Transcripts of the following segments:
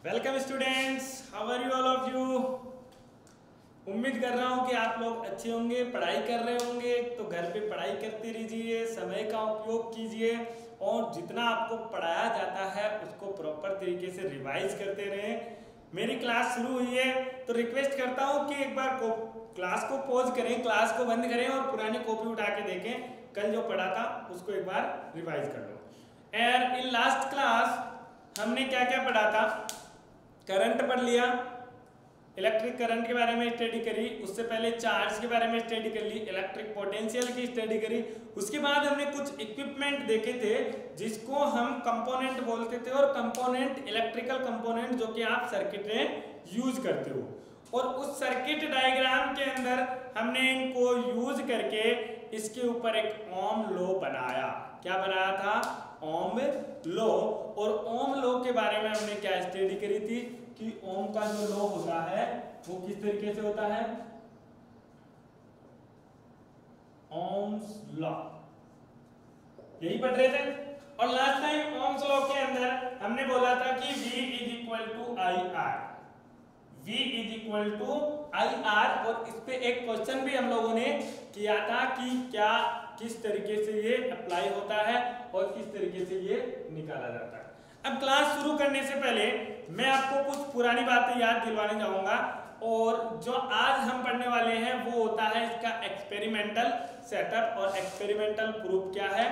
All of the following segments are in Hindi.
Welcome students, how are you all of you. उम्मीद कर रहा हूँ कि आप लोग अच्छे होंगे, पढ़ाई कर रहे होंगे। तो घर पे पढ़ाई करते रहिए, समय का उपयोग कीजिए और जितना आपको पढ़ाया जाता है उसको प्रॉपर तरीके से रिवाइज करते रहें। मेरी क्लास शुरू हुई है तो रिक्वेस्ट करता हूँ कि एक बार क्लास को पॉज करें, क्लास को बंद करें और पुरानी कॉपी उठा के देखें, कल जो पढ़ा था उसको एक बार रिवाइज कर लो। एंड इन लास्ट क्लास हमने क्या क्या पढ़ा था? करंट पढ़ लिया, इलेक्ट्रिक करंट के बारे में स्टडी करी, उससे पहले चार्ज के बारे में स्टडी कर ली, इलेक्ट्रिक पोटेंशियल की स्टडी करी। उसके बाद हमने कुछ इक्विपमेंट देखे थे जिसको हम कंपोनेंट बोलते थे, और कंपोनेंट इलेक्ट्रिकल कंपोनेंट जो कि आप सर्किट में यूज करते हो। और उस सर्किट डायग्राम के अंदर हमने इनको यूज करके इसके ऊपर एक ओम लॉ बनाया। क्या बनाया था? ओम लॉ। और ओम लॉ के बारे में हमने क्या स्टडी करी थी कि ओम का जो लॉ होता है वो किस तरीके से होता है? ओम्स लॉ, यही पढ़ रहे थे। और लास्ट टाइम ओम्स लॉ के अंदर हमने बोला था कि V is equal to I R, V is equal to I R. और इस पे एक क्वेश्चन भी हम लोगों ने किया था कि क्या किस तरीके से ये अप्लाई होता है और किस तरीके से ये निकाला जाता है। अब क्लास शुरू करने से पहले मैं आपको कुछ पुरानी बातें याद दिलवाने जाऊंगा, और जो आज हम पढ़ने वाले हैं वो होता है इसका एक्सपेरिमेंटल सेटअप। और एक्सपेरिमेंटल प्रूफ क्या है?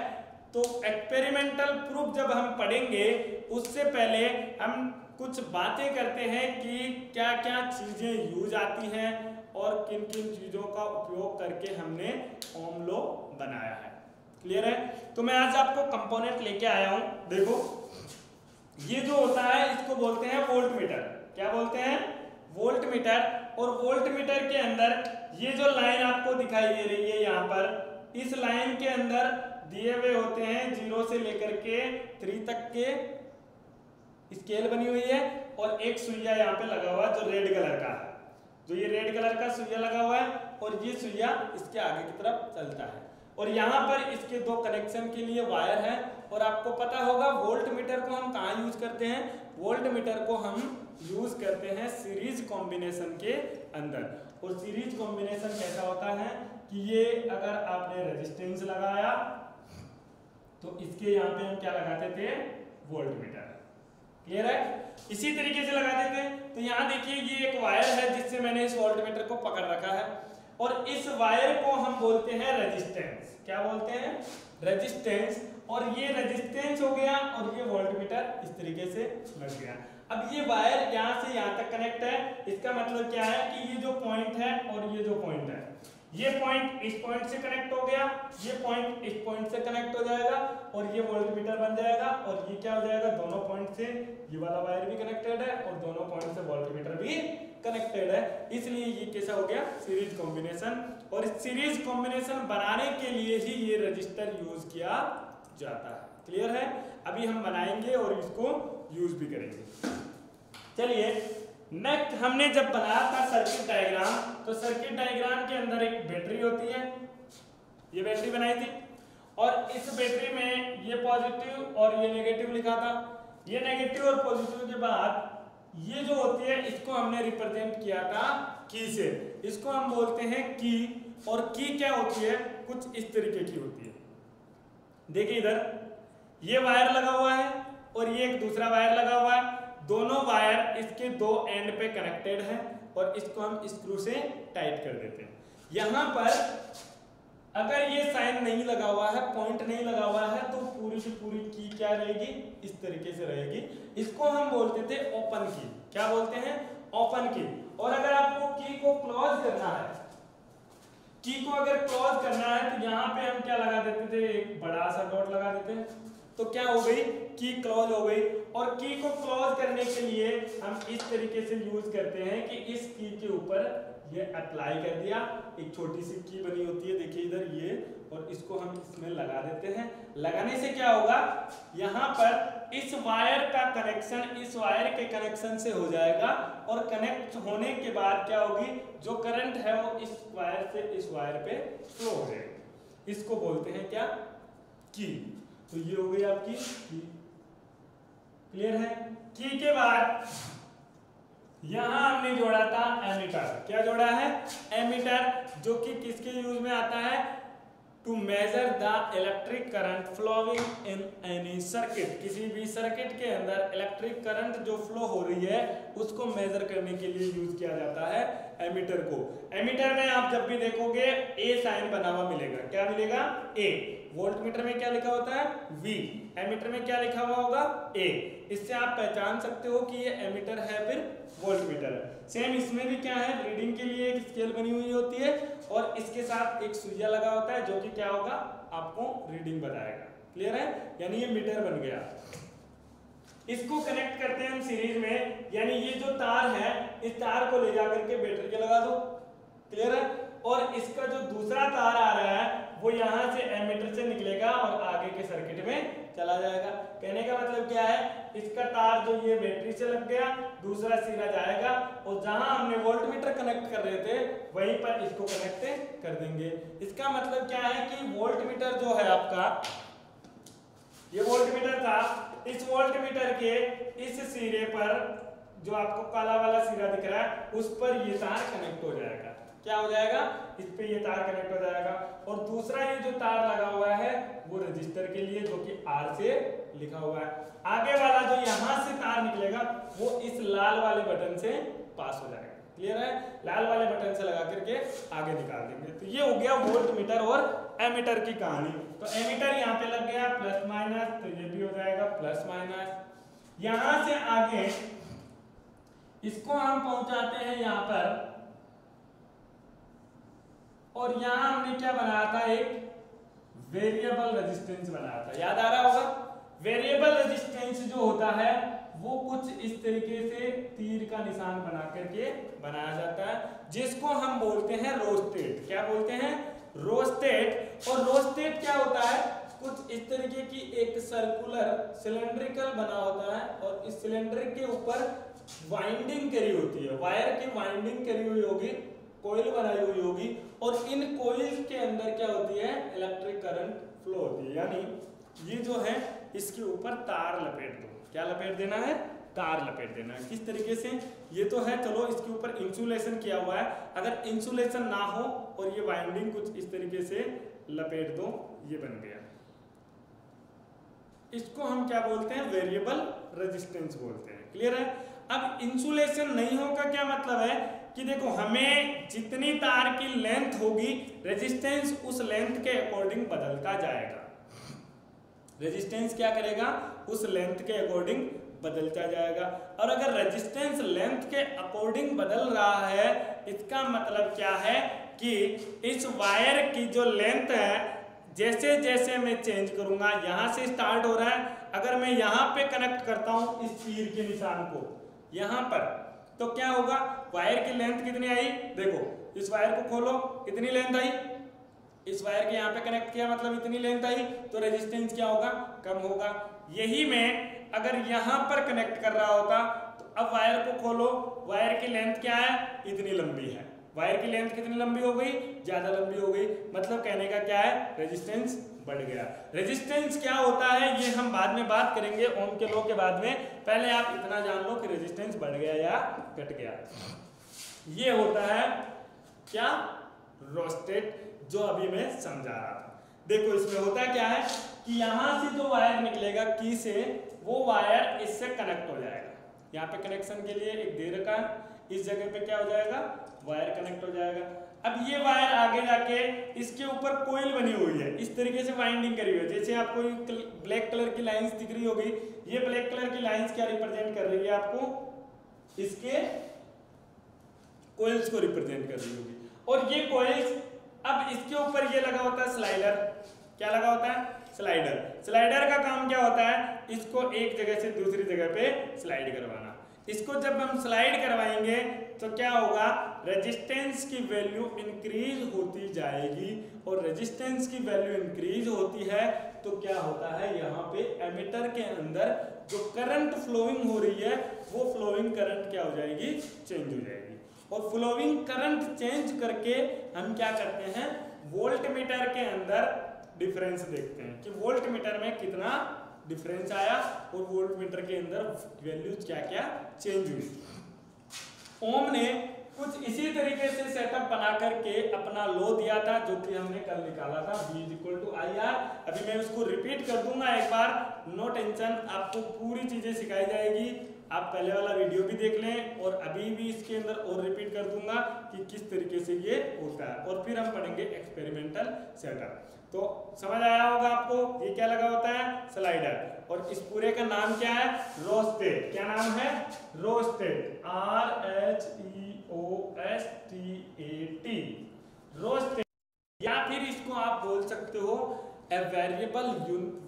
तो एक्सपेरिमेंटल प्रूफ जब हम पढ़ेंगे उससे पहले हम कुछ बातें करते हैं कि क्या क्या चीजें यूज आती हैं और किन किन चीजों का उपयोग करके हमने ओम लॉ बनाया है। क्लियर है? तो मैं आज आपको कंपोनेंट लेके आया हूं। देखो, ये जो होता है इसको बोलते हैं वोल्ट मीटर। क्या बोलते हैं? Volt meter. और वोल्ट मीटर के अंदर ये जो लाइन आपको दिखाई दे रही है यहाँ पर, इस लाइन के अंदर दिए हुए होते हैं 0 से लेकर के 3 तक के स्केल बनी हुई है, और एक सुइया यहाँ पे लगा हुआ है जो रेड कलर का है। जो ये रेड कलर का सुइया लगा हुआ है और ये सुइया इसके आगे की तरफ चलता है, और यहाँ पर इसके दो कनेक्शन के लिए वायर है। और आपको पता होगा वोल्ट मीटर को हम कहाँ यूज करते हैं? वोल्ट मीटर को हम यूज करते हैं सीरीज कॉम्बिनेशन के अंदर। और सीरीज कॉम्बिनेशन कैसा होता है कि ये अगर आपने रेजिस्टेंस लगाया तो इसके यहाँ पे हम क्या लगाते थे? Volt meter. क्लियर है? इसी तरीके से लगाते थे। तो यहाँ देखिए ये एक वायर है जिससे मैंने इस वोल्ट मीटर को पकड़ रखा है, और इस वायर को हम बोलते हैं रेजिस्टेंस। क्या बोलते हैं? रेजिस्टेंस। और ये रेजिस्टेंस हो गया और ये वोल्ट मीटर इस तरीके से लग गया। अब ये वायर यहाँ से यहाँ तक कनेक्ट है। इसका मतलब क्या है कि ये जो पॉइंट है और ये जो पॉइंट है, ये पॉइंट इस पॉइंट से कनेक्ट हो गया, ये पॉइंट इस पॉइंट से कनेक्ट हो जाएगा, और ये वोल्ट मीटर बन जाएगा। और ये क्या हो जाएगा? दोनों पॉइंट से ये वाला वायर भी कनेक्टेड है और दोनों पॉइंट से वोल्ट मीटर भी कनेक्टेड है। इसलिए ये कैसा हो गया? Series combination. और इस सीरीज कॉम्बिनेशन बनाने के लिए ही ये रजिस्टर यूज किया जाता है। क्लियर है? अभी हम बनाएंगे और इसको यूज भी करेंगे। चलिए, नेक्स्ट हमने जब बनाया था सर्किट डायग्राम, तो सर्किट डायग्राम के अंदर एक बैटरी होती है, ये बैटरी बनाई थी, और इस बैटरी में ये पॉजिटिव और ये नेगेटिव लिखा था। ये नेगेटिव और पॉजिटिव के बाद ये जो होती है इसको हमने रिप्रेजेंट किया था की से। इसको हम बोलते हैं की। और की क्या होती है? कुछ इस तरीके की होती है। देखिए इधर ये वायर लगा हुआ है और ये एक दूसरा वायर लगा हुआ है। दोनों वायर इसके दो एंड पे कनेक्टेड है और इसको हम स्क्रू से टाइट कर देते हैं। यहां पर अगर ये साइन नहीं लगा हुआ है, पॉइंट नहीं लगा हुआ है, तो पूरी की पूरी की क्या रहेगी? इस तरीके से रहेगी। इसको हम बोलते थे ओपन की। क्या बोलते हैं? ओपन की। और अगर आपको की को क्लोज करना है, की को अगर क्लोज करना है तो यहाँ पे हम क्या लगा देते थे? एक बड़ा सा डॉट लगा देते हैं। तो क्या हो गई? की क्लोज हो गई। और की को क्लोज करने के लिए हम इस तरीके से यूज करते हैं कि इस की के ऊपर ये अप्लाई कर दिया। एक छोटी सी की बनी होती है, देखिए इधर ये, और इसको हम इसमें लगा देते हैं। लगाने से क्या होगा? यहाँ पर इस वायर का कनेक्शन इस वायर के कनेक्शन से हो जाएगा, और कनेक्ट होने के बाद क्या होगी? जो करंट है वो इस वायर से इस वायर पे फ्लो हो जाएगा। इसको बोलते हैं क्या? की। तो ये हो गई आपकी की। क्लियर है? की के बाद यहां हमने जोड़ा था एमीटर। क्या जोड़ा है? एमीटर, जो कि किसके यूज में आता है? To measure the electric current flowing in any circuit. किसी भी सर्किट के अंदर इलेक्ट्रिक करंट जो फ्लो हो रही है उसको मेजर करने के लिए यूज किया जाता है एमीटर को। एमीटर में आप जब भी देखोगे ए साइन बना हुआ मिलेगा। क्या मिलेगा? ए। वोल्टमीटर में क्या लिखा होता है? वी। एमीटर में क्या लिखा हुआ होगा? ए। इससे आप पहचान सकते हो कि ये एमीटर है फिर वोल्टमीटर है। सेम इसमें भी क्या है? रीडिंग के लिए एक स्केल बनी हुई होती है और इसके साथ एक सुइया लगा होता है जो कि क्या होगा? आपको रीडिंग बताएगा। क्लियर है? यानी ये मीटर बन गया। इसको कनेक्ट करते हैं हम सीरीज में, यानी ये जो तार है इस तार को ले जाकर के बैटरी के लगा दो। क्लियर है? और इसका जो दूसरा तार आ रहा है वो यहां से एमीटर से निकलेगा और आगे के सर्किट में चला जाएगा। कहने का मतलब क्या है? इसका तार जो ये बैटरी से लग गया, दूसरा सिरा जाएगा और जहां हमने वोल्टमीटर कनेक्ट कर रहे थे वहीं पर इसको कनेक्ट कर देंगे। इसका मतलब क्या है कि वोल्टमीटर जो है आपका, ये वोल्टमीटर था, इस वोल्टमीटर के इस सिरे पर जो आपको काला वाला सिरा दिख रहा है उस पर ये तार कनेक्ट हो जाएगा। क्या हो जाएगा? इस पे ये तार कनेक्ट हो जाएगा। और दूसरा ये जो तार लगा हुआ है वो रजिस्टर के लिए, जो कि आर से लिखा हुआ है। आगे वाला जो यहां से तार निकलेगा वो इस लाल वाले बटन से पास हो जाएगा। क्लियर है? लाल वाले बटन से लगा करके आगे निकाल देंगे। तो ये हो गया वोल्टमीटर और एमीटर की कहानी। तो एमीटर यहाँ पे लग गया प्लस माइनस, तो ये भी हो जाएगा प्लस माइनस। यहां से आगे इसको हम पहुंचाते हैं यहां पर, और यहां हमने क्या बनाया था? एक वेरिएबल रेजिस्टेंस बनाया था। याद आ रहा होगा? वेरिएबल रेजिस्टेंस जो होता है वो कुछ इस तरीके से तीर का निशान बना करके बनाया जाता है, जिसको हम बोलते हैं रोस्टेट। क्या बोलते हैं? रोस्टेट। और रोस्टेट क्या होता है? कुछ इस तरीके की एक सर्कुलर सिलेंड्रिकल बना होता है और इस सिलेंडर के ऊपर वाइंडिंग करी होती है, वायर की वाइंडिंग करी हुई होगी, कोयल बनाई हुई होगी और इन कोयल के अंदर क्या होती है? इलेक्ट्रिक करंट फ्लो होती है। यानी ये जो है इसके ऊपर तार लपेट दो। क्या लपेट देना है? तार लपेट देना है। किस तरीके से? ये तो है, चलो इसके ऊपर इंसुलेशन किया हुआ है। अगर इंसुलेशन ना हो और ये वाइंडिंग कुछ इस तरीके से लपेट दो, ये बन गया। इसको हम क्या बोलते हैं? वेरिएबल रेजिस्टेंस बोलते हैं। क्लियर है? अब इंसुलेशन नहीं होगा क्या मतलब है कि देखो, हमें जितनी तार की लेंथ होगी रेजिस्टेंस उस लेंथ के अकॉर्डिंग बदलता जाएगा। रेजिस्टेंस क्या करेगा? उस लेंथ के अकॉर्डिंग बदलता जाएगा। और अगर रेजिस्टेंस लेंथ के अकॉर्डिंग बदल रहा है, इसका मतलब क्या है कि इस वायर की जो लेंथ है जैसे जैसे मैं चेंज करूंगा, यहां से स्टार्ट हो रहा है, अगर मैं यहां पे कनेक्ट करता हूं इस तीर के निशान को यहां पर, तो क्या होगा? वायर की लेंथ कितनी आई? देखो, इस वायर को खोलो, कितनी लेंथ आई? इस वायर के यहाँ पे कनेक्ट किया मतलब इतनी लेंथ आई, तो रेजिस्टेंस क्या होगा? कम होगा। यही मैं अगर यहाँ पर कनेक्ट कर रहा होता तो अब वायर को खोलो, वायर की लेंथ क्या है? इतनी लंबी है। वायर की लेंथ कितनी लंबी हो गई? ज्यादा लंबी हो गई। मतलब कहने का क्या है? रेजिस्टेंस बढ़ गया। रेजिस्टेंस क्या होता है ये हम बाद में बात करेंगे, ओम के लॉ के बाद में। पहले आप इतना जान लो कि रेजिस्टेंस बढ़ गया या घट गया। ये होता है क्या? रोस्टेट, जो अभी मैं समझा रहा था। देखो, इसमें होता क्या है कि यहां से जो वायर निकलेगा की से, वो वायर इससे कनेक्ट हो जाएगा। यहाँ पे कनेक्शन के लिए एक दे रखा है, इस जगह पे क्या हो जाएगा? वायर कनेक्ट हो जाएगा। अब ये वायर आगे जाके इसके ऊपर कोयल बनी हुई है, इस तरीके से वाइंडिंग करी हुई है। जैसे आपको ब्लैक कलर की लाइंस दिख रही होगी, ये ब्लैक कलर की लाइंस क्या रिप्रेजेंट कर रही है? आपको इसके कोयल्स को रिप्रेजेंट कर रही होगी। और ये कोयल्स, अब इसके ऊपर ये लगा होता है स्लाइडर। क्या लगा होता है? स्लाइडर। स्लाइडर का काम क्या होता है? इसको एक जगह से दूसरी जगह पे स्लाइड करवाना। इसको जब हम स्लाइड करवाएंगे तो क्या होगा? रेजिस्टेंस की वैल्यू इंक्रीज होती जाएगी, और रेजिस्टेंस की वैल्यू इंक्रीज होती है तो क्या होता है? यहाँ पे एमीटर के अंदर जो करंट फ्लोइंग हो रही है वो फ्लोइंग करंट क्या हो जाएगी? चेंज हो जाएगी। और फ्लोइंग करंट चेंज करके हम क्या करते हैं? वोल्टमीटर के अंदर डिफरेंस देखते हैं कि वोल्टमीटर में कितना डिफरेंस आया और वोल्टमीटर के अंदर वैल्यूज क्या क्या चेंज हुई। ओम ने कुछ इसी तरीके से सेटअप बना करके अपना लो दिया था, जो कि हमने कल निकाला था, V = IR। अभी मैं उसको रिपीट कर दूंगा एक बार, नो टेंशन, आपको पूरी चीजें सिखाई जाएगी। आप पहले वाला वीडियो भी देख लें और अभी भी इसके अंदर और रिपीट कर दूंगा कि किस तरीके से ये होता है, और फिर हम पढ़ेंगे एक्सपेरिमेंटल सेटअप। तो समझ आया होगा आपको ये क्या लगा होता है, स्लाइडर, और इस पूरे का नाम क्या है, रोस्टेट। क्या नाम है, रोस्टेट, RHEOSTAT, रोस्टेट। या फिर इसको आप बोल सकते हो ए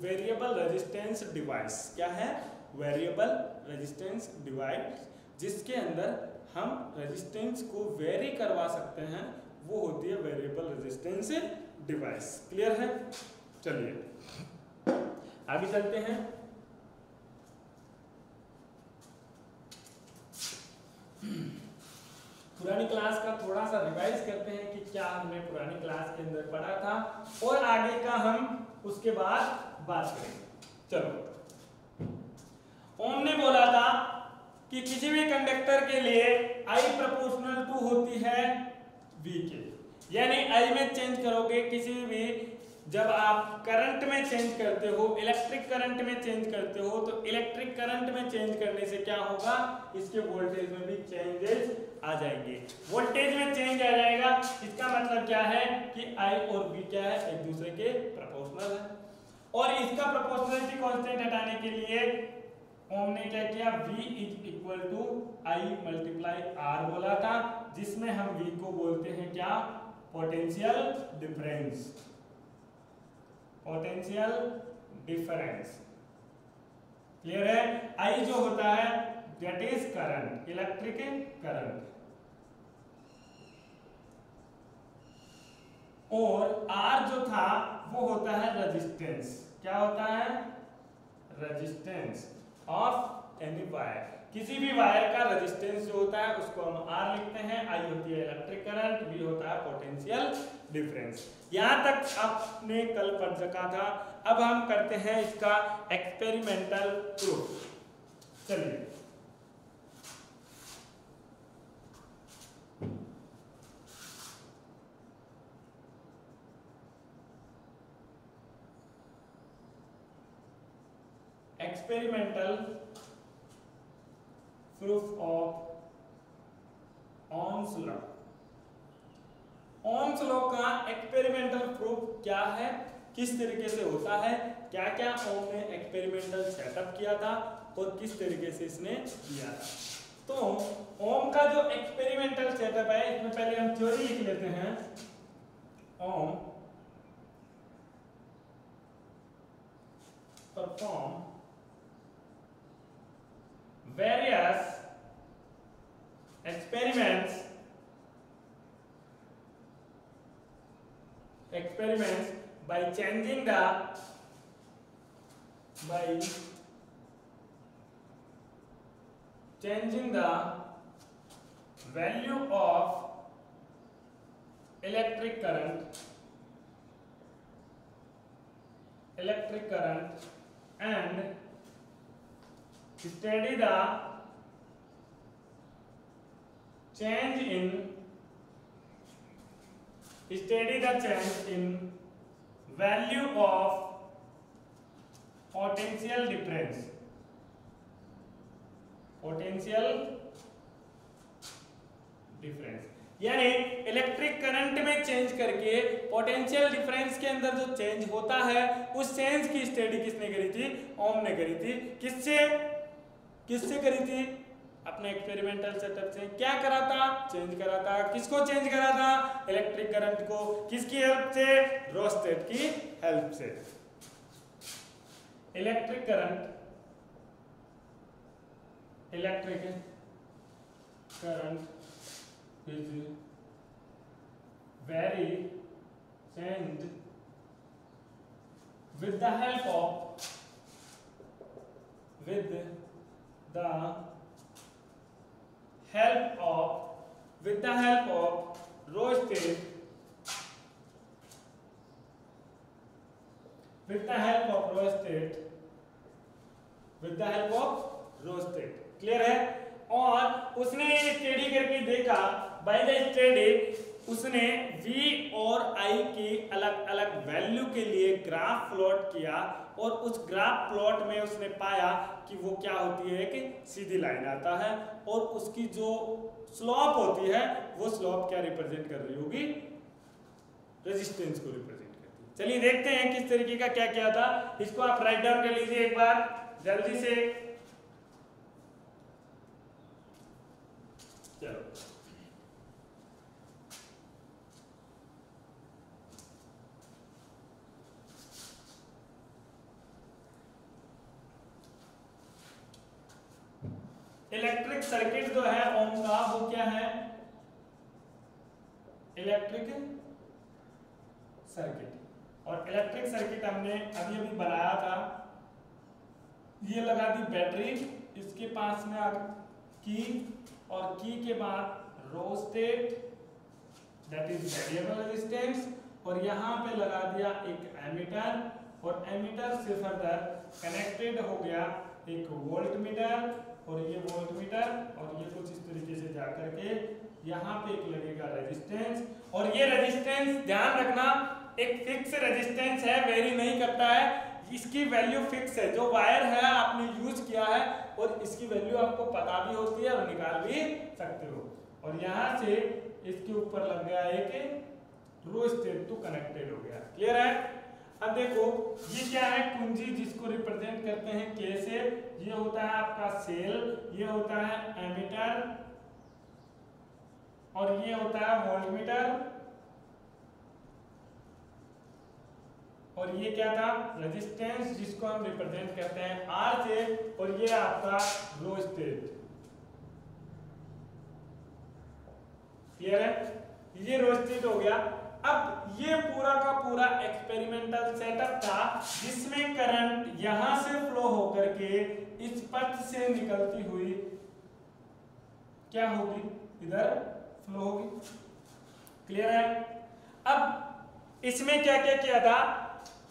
वेरिएबल रेजिस्टेंस डिवाइस। क्या है, वेरिएबल रेजिस्टेंस डिवाइस, जिसके अंदर हम रेजिस्टेंस को वेरी करवा सकते हैं, वो होती है वेरिएबल रेजिस्टेंस डिवाइस। क्लियर है, चलिए आगे चलते हैं। पुरानी क्लास का थोड़ा सा रिवाइज करते हैं कि क्या हमने पुरानी क्लास के अंदर पढ़ा था, और आगे का हम उसके बाद बात करेंगे। चलो, ओम ने बोला था कि किसी भी कंडक्टर के लिए I = होती है V के, यानी I में चेंज करोगे किसी भी, जब आप करंट में चेंज करते हो, इलेक्ट्रिक करंट में चेंज करते हो, तो इलेक्ट्रिक करंट में चेंज करने से क्या होगा, इसके वोल्टेज में भी चेंजेस आ जाएंगे। वोल्टेज में चेंज आ जाएगा, इसका मतलब क्या है कि I और V क्या है, एक दूसरे के प्रोपोर्शनल है। और इसका प्रोपोर्शनलिटी कांस्टेंट हटाने के लिए ओम ने क्या किया, V = I × R बोला था, जिसमें हम V को बोलते हैं क्या, potential difference, potential difference. Clear है, I जो होता है that is current, electric current, और R जो था वो होता है रेजिस्टेंस। क्या होता है, रेजिस्टेंस ऑफ एनी वायर। किसी भी वायर का रेजिस्टेंस जो होता है उसको हम R लिखते हैं। I होती है इलेक्ट्रिक करंट, V होता है पोटेंशियल डिफरेंस। यहां तक आपने कल पढ़ सका था। अब हम करते हैं इसका एक्सपेरिमेंटल प्रूफ। चलिए, experimental proof of Ohm's law. Ohm's law का एक्सपेरिमेंटल प्रूफ क्या है, किस तरीके से होता है, क्या क्या ओम ने एक्सपेरिमेंटल सेटअप किया था और किस तरीके से इसने किया था। तो ओम का जो एक्सपेरिमेंटल सेटअप है, इसमें पहले हम थ्योरी लिख लेते हैं। ओम perform various experiments by changing the value of electric current and study the change in value of potential difference, यानी इलेक्ट्रिक करंट में चेंज करके पोटेंशियल डिफरेंस के अंदर जो चेंज होता है, उस चेंज की स्टडी किसने करी थी, ओम ने करी थी। किससे करी थी, अपने एक्सपेरिमेंटल सेटअप से। क्या करा था, चेंज करा था। किसको चेंज करा था, इलेक्ट्रिक करंट को। किसकी हेल्प से, रोस्टेट की हेल्प से। Electric current is very changed with the help of rheostat. Clear है। और उसने स्टडी करके देखा, बाय द स्टडी उसने V और I की अलग अलग वैल्यू के लिए ग्राफ प्लॉट किया और उस ग्राफ प्लॉट में उसने पाया कि वो क्या होती है कि सीधी लाइन आता है और उसकी जो स्लोप होती है वो स्लोप क्या रिप्रेजेंट कर रही होगी, रेजिस्टेंस को रिप्रेजेंट करती है। चलिए देखते हैं किस तरीके का क्या क्या था, इसको आप राइट डाउन कर लीजिए एक बार जल्दी से। चलो इलेक्ट्रिक सर्किट जो है ओम का वो क्या है, इलेक्ट्रिक सर्किट। और इलेक्ट्रिक सर्किट हमने अभी अभी बनाया था, ये लगा दी बैटरी, इसके पास में की और की के बाद roasted that is variable resistance और यहाँ पे लगा दिया एक एमीटर और एमीटर से फर्दर कनेक्टेड हो गया एक वोल्ट मीटर और ये वोल्ट मीटर और ये कुछ इस तरीके से जाकर के यहाँ पे एक लगेगा रेजिस्टेंस और ये रेजिस्टेंस ध्यान रखना एक फिक्स रेजिस्टेंस है, वेरी नहीं करता है, इसकी वैल्यू फिक्स है। जो वायर है आपने यूज किया है और इसकी वैल्यू आपको पता भी होती है और निकाल भी सकते हो। और यहाँ से इसके ऊपर लग गया एक रोस्टेट टू कनेक्टेड हो गया, क्लियर है। अब देखो ये क्या है, कुंजी जिसको रिप्रेजेंट करते हैं के से, ये होता है आपका सेल, ये होता है एमीटर और ये होता है वोल्टमीटर और ये क्या था, रेजिस्टेंस जिसको हम रिप्रेजेंट करते हैं आर से और ये आपका रोस्टेट, क्लियर है, ये रोस्टेट हो गया। अब ये पूरा का पूरा एक्सपेरिमेंटल सेटअप था जिसमें करंट यहां से फ्लो होकर के इस पथ से निकलती हुई क्या होगी, इधर फ्लो होगी, क्लियर है। अब इसमें क्या क्या किया था,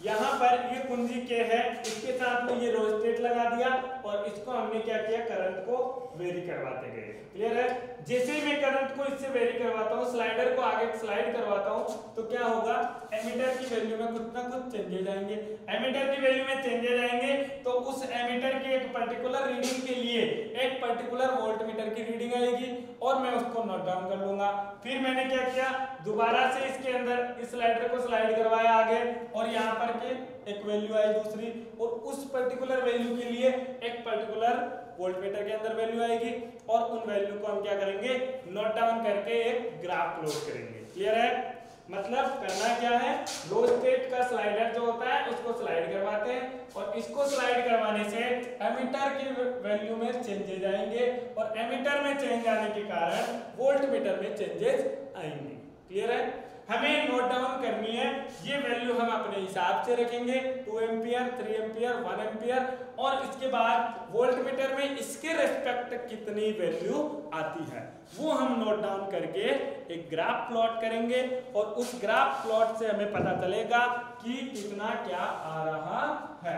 यहाँ पर ये कुंजी के है, इसके साथ में ये रोस्टेट लगा दिया और इसको हमने क्या किया, करंट को वेरी करवाते गए, क्लियर है। जैसे ही मैं करंट को इससे वेरी करवाता हूँ, स्लाइडर को आगे स्लाइड करवाता हूँ तो क्या होगा, एमीटर की वैल्यू में कुछ ना कुछ चेंजेस आएंगे। एमीटर की वैल्यू में चेंजेस आएंगे तो उस एमीटर के एक पर्टिकुलर रीडिंग के लिए एक पर्टिकुलर वोल्टमीटर की रीडिंग आएगी और मैं उसको नोट डाउन कर लूंगा। फिर मैंने क्या किया, दोबारा से इसके अंदर इस स्लाइडर को स्लाइड करवाया आगे और यहाँ पर के एक वैल्यू आई दूसरी और उस पर्टिकुलर वैल्यू के लिए एक पर्टिकुलर वोल्टमीटर के अंदर वैल्यू आएगी और उन वैल्यू को हम क्या करेंगे, नोट डाउन करके एक ग्राफ प्लॉट करेंगे, क्लियर है। मतलब करना क्या है, रोस्टेट का स्लाइडर जो होता है उसको स्लाइड करवाते हैं और इसको स्लाइड करवाने से एमीटर की वैल्यू में चेंजेस आएंगे और एमीटर में चेंज आने के कारण वोल्टमीटर में चेंजेस आएंगे, क्लियर है। हमें नोट डाउन करनी है, ये वैल्यू हम अपने हिसाब से रखेंगे, 2 एम्पियर, 3 एम्पियर, 1 एम्पियर और इसके बाद वोल्टमीटर में इसके रेस्पेक्ट कितनी वैल्यू आती है वो हम नोट डाउन करके एक ग्राफ प्लॉट करेंगे और उस ग्राफ प्लॉट से हमें पता चलेगा कि कितना क्या आ रहा है।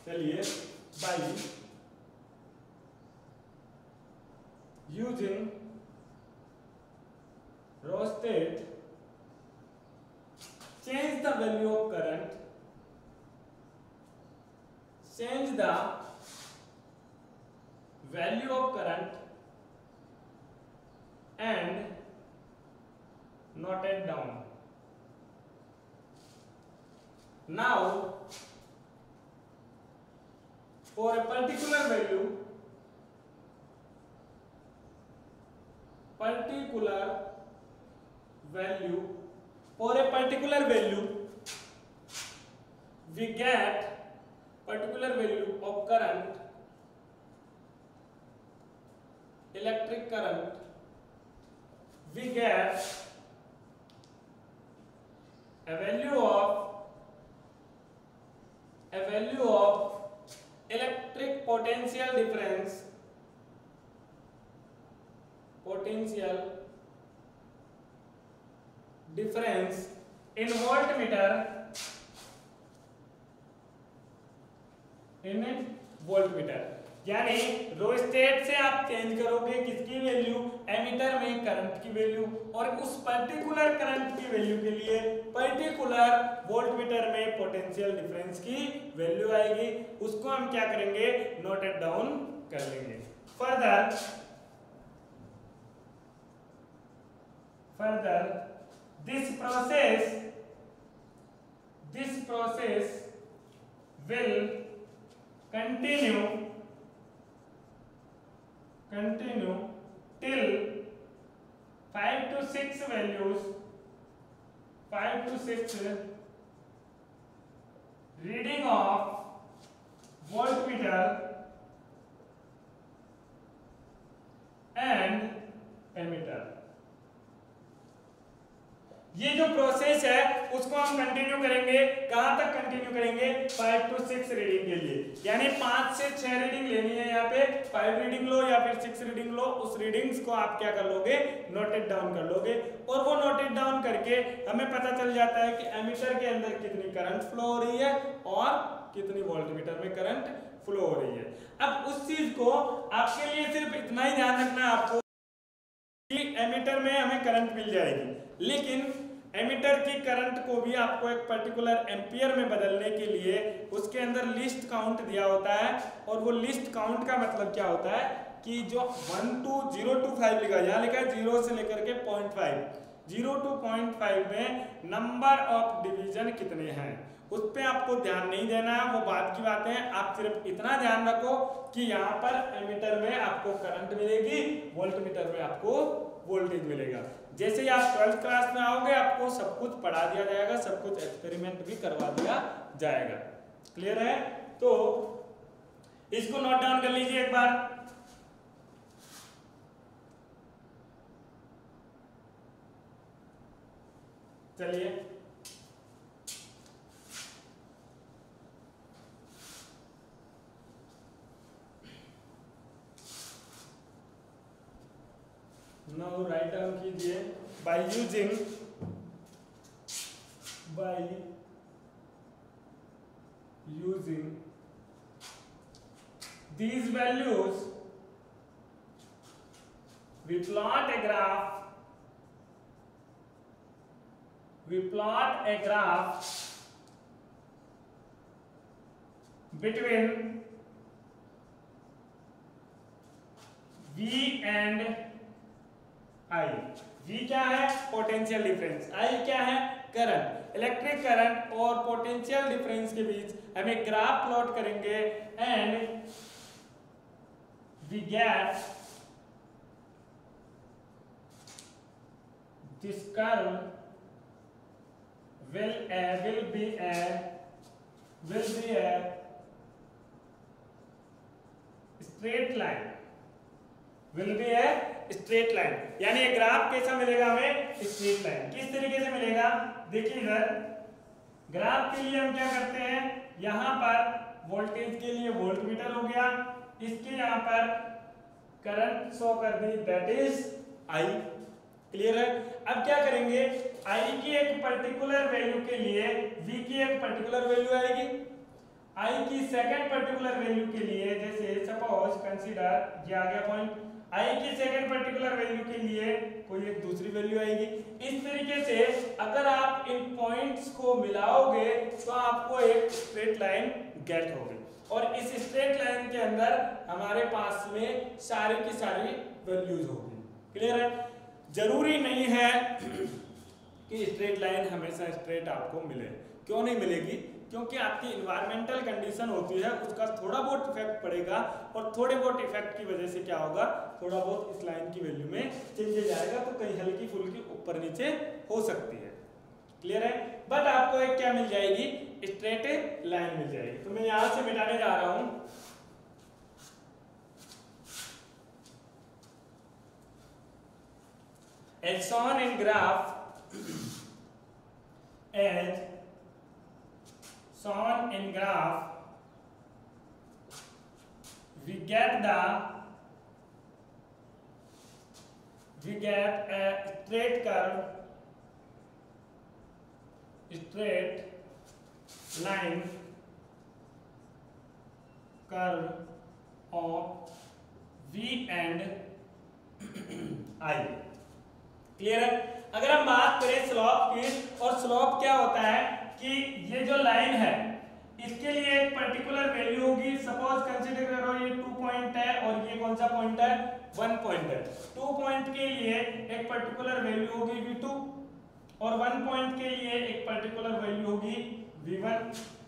चलिए, by using rheostat change the value of current, change the value of current and note it down. Now for a particular value for a particular value we get particular value of current, electric current, we get a value of electric potential difference in voltmeter यानी रोस्टेट से आप चेंज करोगे किसकी वैल्यू, एमीटर में करंट की वैल्यू, और उस पर्टिकुलर करंट की वैल्यू के लिए पर्टिकुलर वोल्टमीटर में पोटेंशियल डिफरेंस की वैल्यू आएगी। उसको हम क्या करेंगे, नोटेड डाउन कर लेंगे। Further this process will continue till 5 to 6 reading of voltmeter and ammeter। ये जो प्रोसेस है उसको हम कंटिन्यू करेंगे, कहां तक कंटिन्यू करेंगे, 5 to 6 रीडिंग के लिए, यानी 5 से 6 रीडिंग लेनी है। यहाँ पे 5 रीडिंग लो या फिर 6 रीडिंग लो, उस रीडिंग्स को आप क्या कर लोगे, नोटेड डाउन कर लोगे, और वो नोटेड डाउन करके हमें पता चल जाता है कि एमीटर के अंदर कितनी करंट फ्लो हो रही है और कितनी वोल्टमीटर में करंट फ्लो हो रही है। अब उस चीज को आपके लिए सिर्फ इतना ही ध्यान रखना है आपको कि एमीटर में हमें करंट मिल जाएगी, लेकिन एमीटर की करंट को भी आपको एक पर्टिकुलर एम्पियर में बदलने के लिए उसके अंदर लिस्ट काउंट दिया होता है, और वो लिस्ट काउंट का मतलब क्या होता है कि जो 1 to 0 to 5 लिखा है, यहाँ लिखा है 0 से लेकर के 0.5, 0 to 0.5 में नंबर ऑफ डिवीजन कितने हैं, उस पे आपको ध्यान नहीं देना है, वो बात की बात है। आप सिर्फ इतना ध्यान रखो कि यहाँ पर एमीटर में आपको करंट मिलेगी, वोल्टमीटर में आपको वोल्टेज मिलेगा। जैसे ही आप 12th क्लास में आओगे आपको सब कुछ पढ़ा दिया जाएगा, सब कुछ एक्सपेरिमेंट भी करवा दिया जाएगा। क्लियर है? तो इसको नोट डाउन कर लीजिए एक बार। चलिए नाउ राइट डाउन कीजिए, by using these values we plot a graph between V and I। V क्या है, पोटेंशियल डिफरेंस, I क्या है, करंट, इलेक्ट्रिक करंट और पोटेंशियल डिफरेंस के बीच हमें ग्राफ प्लॉट करेंगे, and we get this curve will be a straight line, straight line, यानी ये ग्राफ कैसा मिलेगा हमें, स्ट्रेट लाइन। किस तरीके से मिलेगा, देखिए इधर ग्राफ के लिए हम क्या करते हैं, यहां पर वोल्टेज के लिए वोल्टमीटर हो गया, इसके यहां पर करंट शो कर दी, दैट इज आई। क्लियर है? अब क्या करेंगे, आई की एक पर्टिकुलर वैल्यू के लिए वी की एक पर्टिकुलर वैल्यू आएगी, आई की सेकंड पर्टिकुलर वैल्यू के लिए, जैसे सपोज कंसीडर ये आ गया पॉइंट, आई की सेकंड पर्टिकुलर वैल्यू के लिए कोई एक दूसरी वैल्यू आएगी। इस तरीके से अगर आप इन पॉइंट्स को मिलाओगे तो आपको एक स्ट्रेट लाइन गेट होगी, और इस स्ट्रेट लाइन के अंदर हमारे पास में सारी की सारी वैल्यूज होगी। क्लियर है? जरूरी नहीं है कि स्ट्रेट लाइन हमेशा स्ट्रेट आपको मिले। क्यों नहीं मिलेगी? क्योंकि आपकी इन्वायरमेंटल कंडीशन होती है, उसका थोड़ा बहुत इफेक्ट पड़ेगा, और थोड़े बहुत इफेक्ट की वजह से क्या होगा, थोड़ा बहुत इस लाइन की वैल्यू में चेंजेस आएगा, तो कहीं हल्की फुल्की ऊपर नीचे हो सकती है। क्लियर है? बट आपको एक क्या मिल जाएगी, स्ट्रेट लाइन मिल जाएगी। तो मैं यहां से मिटाने जा रहा हूं, as shown in graph, we get a straight line curve of V and I। Clear है? अगर हम बात करें स्लोप की, और स्लोप क्या होता है कि ये जो लाइन है इसके लिए एक पर्टिकुलर वैल्यू होगी। सपोज कंसीडर करो ये 2 पॉइंट है और ये कौन सा पॉइंट है, 1 पॉइंट है। 2 पॉइंट के लिए एक पर्टिकुलर वैल्यू होगी V2 और 1 पॉइंट के लिए एक पर्टिकुलर वैल्यू होगी V1।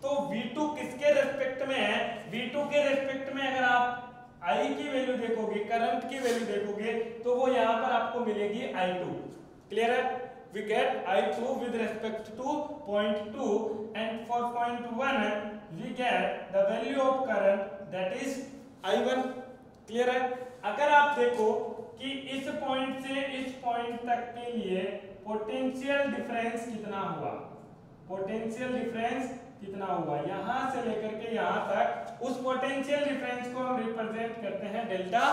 तो V2 किसके रेस्पेक्ट में है, V2 के रेस्पेक्ट में अगर आप I की वैल्यू देखोगे, करंट की वैल्यू देखोगे, तो वो यहाँ पर आपको मिलेगी I2। क्लियर है? We get I2 with respect to point 2 and for point 1 we get the value of current that is I1। Clear है? अगर आप देखो कि इस पॉइंट से इस पॉइंट तक के लिए पोटेंशियल डिफरेंस कितना हुआ, पोटेंशियल डिफरेंस कितना हुआ यहां से लेकर के यहां तक, उस पोटेंशियल डिफरेंस को हम रिप्रेजेंट करते हैं डेल्टा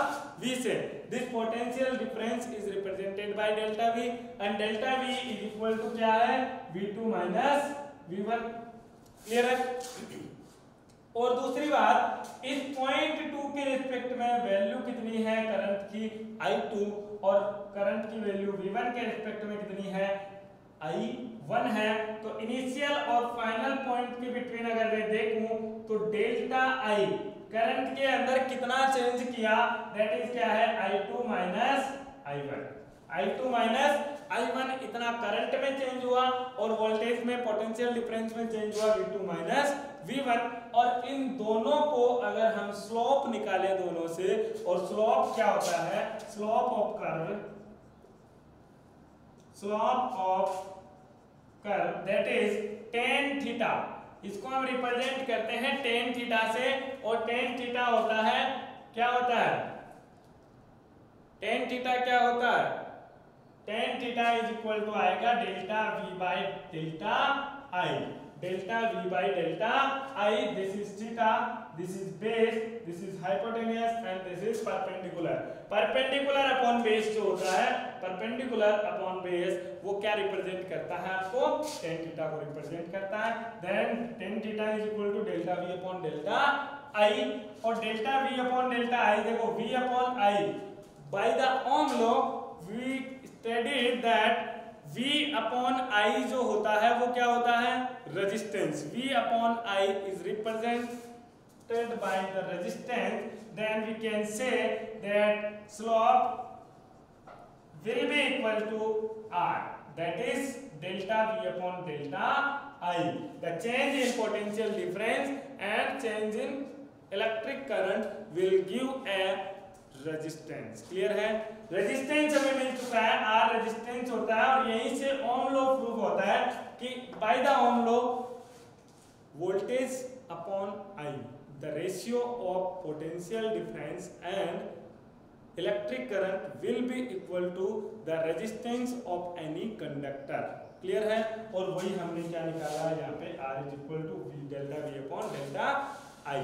V से। This potential difference is represented by delta V and delta V is equal to क्या है, V2 माइनस V1। क्लियर है? और दूसरी बात, इस पॉइंट 2 के रिस्पेक्ट में वैल्यू कितनी है करंट की, I2, और करंट की वैल्यू V1 के रिस्पेक्ट में कितनी है, I1 है। तो इनिशियल और फाइनल पॉइंट के बिटवीन अगर मैं देखूं तो डेल्टा I करंट के अंदर कितना चेंज किया, दैट इज क्या है, I2 minus I1। I2 minus I1 इतना करंट में चेंज हुआ और वोल्टेज में पोटेंशियल डिफरेंस में चेंज हुआ V2 माइनस V1। और इन दोनों को अगर हम स्लोप निकालें दोनों से, और स्लोप क्या होता है, slope of curve, slope of curve that is tan theta, इसको हम रिप्रेजेंट करते हैं tan थीटा से। और tan थीटा होता है, क्या होता है, tan थीटा क्या होता है, tan theta is equal to आएगा delta V by delta I, delta V by delta I। This is theta, this is base, this is hypotenuse and this is perpendicular. Perpendicular upon base जो होता है, परपेंडिकुलर अपॉन बेस, वो क्या रिप्रेजेंट करता है आपको, tan थीटा को रिप्रेजेंट करता है। Then tan theta is equal to delta V upon delta I। और delta V upon delta I, देखो V upon I by the Ohm law we studied that V upon I जो होता है वो क्या होता है, resistance. V upon I is represented by the resistance, then we can say that slope will be equal to R, that is delta V upon delta I। The change in potential difference and change in electric current will give a resistance. Clear है? रेजिस्टेंस हमें मिल चुका है, आर रेजिस्टेंस होता है, और यहीं से ओम लॉ प्रूव होता है कि by the Ohm law voltage upon I, the ratio of potential difference and electric current will be equal to the resistance of any conductor. Clear है? और वही हमने क्या निकाला यहाँ पे, R इज equal to delta V upon delta I।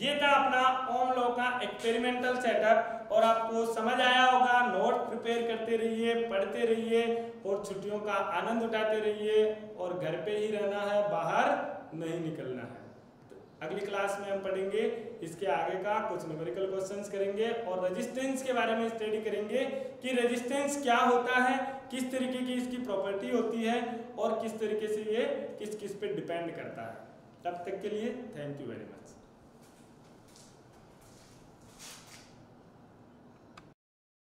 ये था अपना ओम लॉ का एक्सपेरिमेंटल सेटअप, और आपको समझ आया होगा। नोट प्रिपेयर करते रहिए, पढ़ते रहिए और छुट्टियों का आनंद उठाते रहिए, और घर पे ही रहना है, बाहर नहीं निकलना है। तो अगली क्लास में हम पढ़ेंगे इसके आगे का, कुछ न्यूमेरिकल क्वेश्चंस करेंगे और रेजिस्टेंस के बारे में स्टडी करेंगे कि रेजिस्टेंस क्या होता है, किस तरीके की इसकी प्रॉपर्टी होती है और किस तरीके से ये किस किस पे डिपेंड करता है। तब तक के लिए थैंक यू वेरी मच।